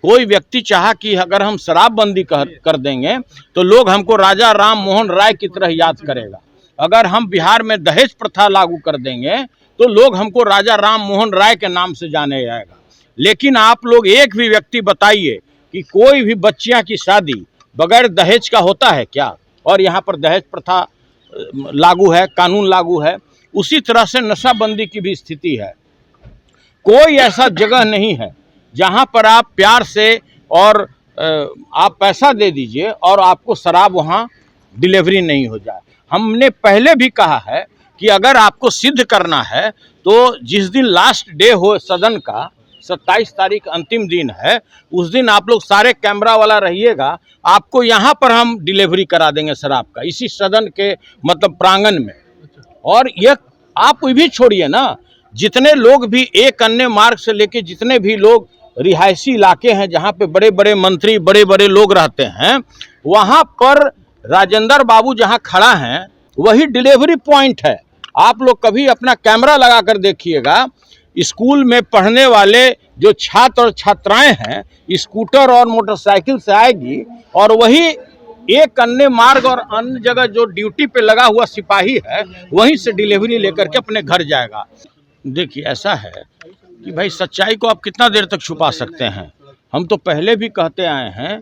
कोई व्यक्ति चाहा कि अगर हम शराबबंदी कर देंगे तो लोग हमको राजा राम मोहन राय की तरह याद करेगा। अगर हम बिहार में दहेज प्रथा लागू कर देंगे तो लोग हमको राजा राम मोहन राय के नाम से जाने जाएगा। लेकिन आप लोग एक भी व्यक्ति बताइए कि कोई भी बच्चियां की शादी बगैर दहेज का होता है क्या? और यहाँ पर दहेज प्रथा लागू है, कानून लागू है। उसी तरह से नशाबंदी की भी स्थिति है। कोई ऐसा जगह नहीं है जहां पर आप प्यार से और आप पैसा दे दीजिए और आपको शराब वहां डिलीवरी नहीं हो जाए। हमने पहले भी कहा है कि अगर आपको सिद्ध करना है तो जिस दिन लास्ट डे हो सदन का, 27 तारीख अंतिम दिन है, उस दिन आप लोग सारे कैमरा वाला रहिएगा, आपको यहाँ पर हम डिलीवरी करा देंगे शराब का, इसी सदन के मतलब प्रांगण में। और ये आप भी छोड़िए ना, जितने लोग भी एक अन्य मार्ग से लेके जितने भी लोग रिहायशी इलाके हैं जहाँ पे बड़े बड़े मंत्री बड़े बड़े लोग रहते हैं, वहाँ पर राजेंद्र बाबू जहाँ खड़ा हैं वही डिलीवरी पॉइंट है। आप लोग कभी अपना कैमरा लगा कर देखिएगा, स्कूल में पढ़ने वाले जो छात्र और छात्राएं हैं स्कूटर और मोटरसाइकिल से आएगी और वही एक अन्य मार्ग और अन्य जगह जो ड्यूटी पे लगा हुआ सिपाही है वहीं से डिलीवरी लेकर के अपने घर जाएगा। देखिए ऐसा है कि भाई सच्चाई को आप कितना देर तक छुपा सकते हैं। हम तो पहले भी कहते आए हैं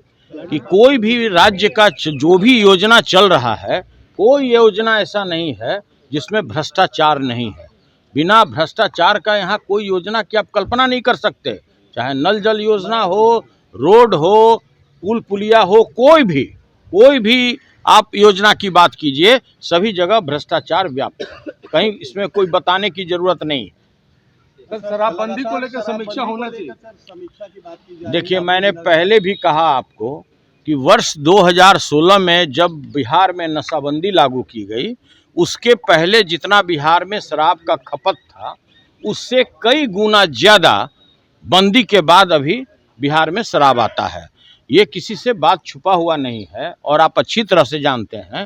कि कोई भी राज्य का जो भी योजना चल रहा है, कोई योजना ऐसा नहीं है जिसमें भ्रष्टाचार नहीं है। बिना भ्रष्टाचार का यहाँ कोई योजना की आप कल्पना नहीं कर सकते। चाहे नल जल योजना हो, रोड हो, पुल पुलिया हो, कोई भी आप योजना की बात कीजिए, सभी जगह भ्रष्टाचार व्याप्त है। कहीं इसमें कोई बताने की जरूरत नहीं। शराबबंदी को लेकर समीक्षा होना चाहिए। देखिए मैंने पहले भी कहा आपको कि वर्ष 2016 में जब बिहार में नशाबंदी लागू की गई, उसके पहले जितना बिहार में शराब का खपत था उससे कई गुना ज़्यादा बंदी के बाद अभी बिहार में शराब आता है। ये किसी से बात छुपा हुआ नहीं है और आप अच्छी तरह से जानते हैं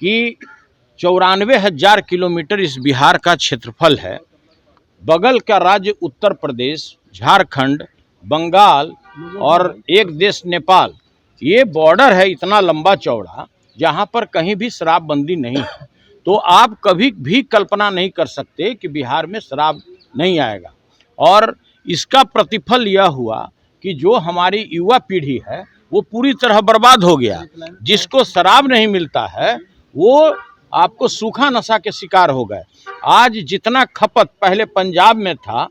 कि 94,000 किलोमीटर इस बिहार का क्षेत्रफल है। बगल का राज्य उत्तर प्रदेश, झारखंड, बंगाल और एक देश नेपाल, ये बॉर्डर है इतना लंबा चौड़ा जहाँ पर कहीं भी शराबबंदी नहीं है। तो आप कभी भी कल्पना नहीं कर सकते कि बिहार में शराब नहीं आएगा। और इसका प्रतिफल यह हुआ कि जो हमारी युवा पीढ़ी है वो पूरी तरह बर्बाद हो गया। जिसको शराब नहीं मिलता है वो आपको सूखा नशा के शिकार हो गए। आज जितना खपत पहले पंजाब में था,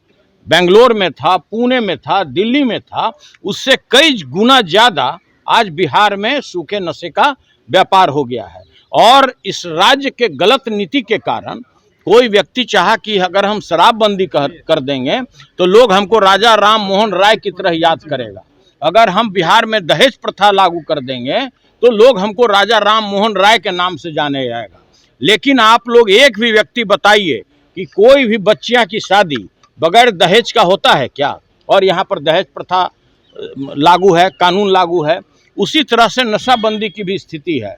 बेंगलोर में था, पुणे में था, दिल्ली में था, उससे कई गुना ज़्यादा आज बिहार में सूखे नशे का व्यापार हो गया है। और इस राज्य के गलत नीति के कारण कोई व्यक्ति चाहा कि अगर हम शराबबंदी कर देंगे तो लोग हमको राजा राम मोहन राय की तरह याद करेगा। अगर हम बिहार में दहेज प्रथा लागू कर देंगे तो लोग हमको राजा राम मोहन राय के नाम से जाने जाएगा। लेकिन आप लोग एक भी व्यक्ति बताइए कि कोई भी बच्चियां की शादी बगैर दहेज का होता है क्या? और यहाँ पर दहेज प्रथा लागू है, कानून लागू है। उसी तरह से नशाबंदी की भी स्थिति है।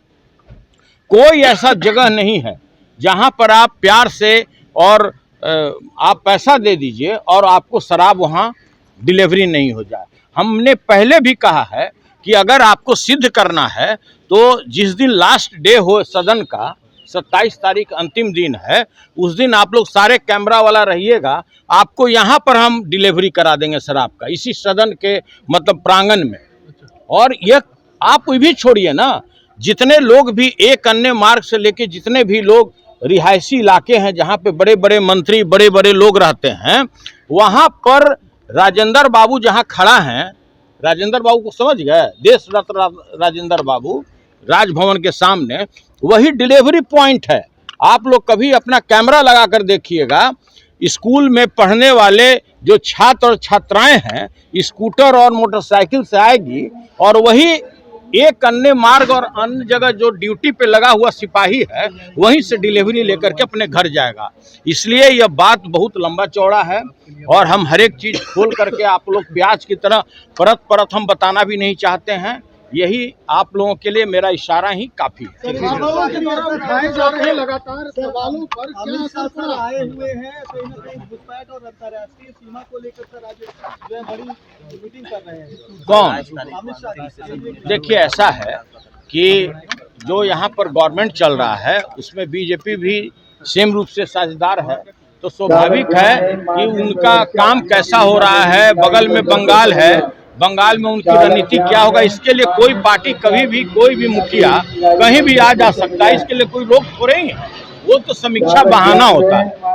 कोई ऐसा जगह नहीं है जहां पर आप प्यार से और आप पैसा दे दीजिए और आपको शराब वहां डिलीवरी नहीं हो जाए। हमने पहले भी कहा है कि अगर आपको सिद्ध करना है तो जिस दिन लास्ट डे हो सदन का, 27 तारीख अंतिम दिन है, उस दिन आप लोग सारे कैमरा वाला रहिएगा, आपको यहाँ पर हम डिलीवरी करा देंगे शराब का, इसी सदन के मतलब प्रांगण में। और ये आप भी छोड़िए ना, जितने लोग भी एक अन्य मार्ग से लेके जितने भी लोग रिहायशी इलाके हैं जहाँ पे बड़े बड़े मंत्री बड़े बड़े लोग रहते हैं, वहाँ पर राजेंद्र बाबू जहाँ खड़ा हैं, राजेंद्र बाबू को समझ गए, देश रत्न राजेंद्र बाबू, राजभवन के सामने वही डिलीवरी पॉइंट है। आप लोग कभी अपना कैमरा लगा कर देखिएगा, स्कूल में पढ़ने वाले जो छात्र और छात्राएं हैं स्कूटर और मोटरसाइकिल से आएगी और वही एक अन्य मार्ग और अन्य जगह जो ड्यूटी पे लगा हुआ सिपाही है वहीं से डिलीवरी लेकर के अपने घर जाएगा। इसलिए यह बात बहुत लंबा चौड़ा है और हम हर एक चीज़ खोल करके आप लोग प्याज की तरह परत परत हम बताना भी नहीं चाहते हैं। यही आप लोगों के लिए मेरा इशारा ही काफी है। उठाए जा रहे हैं लगातार सवालों पर अमित शाह सर आए हुए हैं कहीं ना कहीं घुसपैठ और अंतर्राष्ट्रीय सीमा को लेकर सर आज जो है बड़ी मीटिंग कर रहे हैं। कौन? अमित शाह। देखिए, ऐसा है कि जो यहाँ पर गवर्नमेंट चल रहा है उसमें बीजेपी भी सेम रूप से साझेदार है, तो स्वाभाविक है कि उनका काम कैसा हो रहा है। बगल में बंगाल है, बंगाल में उनकी रणनीति क्या होगा, इसके लिए कोई पार्टी कभी भी कोई भी मुखिया कहीं भी आ जा सकता है, इसके लिए कोई रोक थोड़े ही है। वो तो समीक्षा बहाना होता है।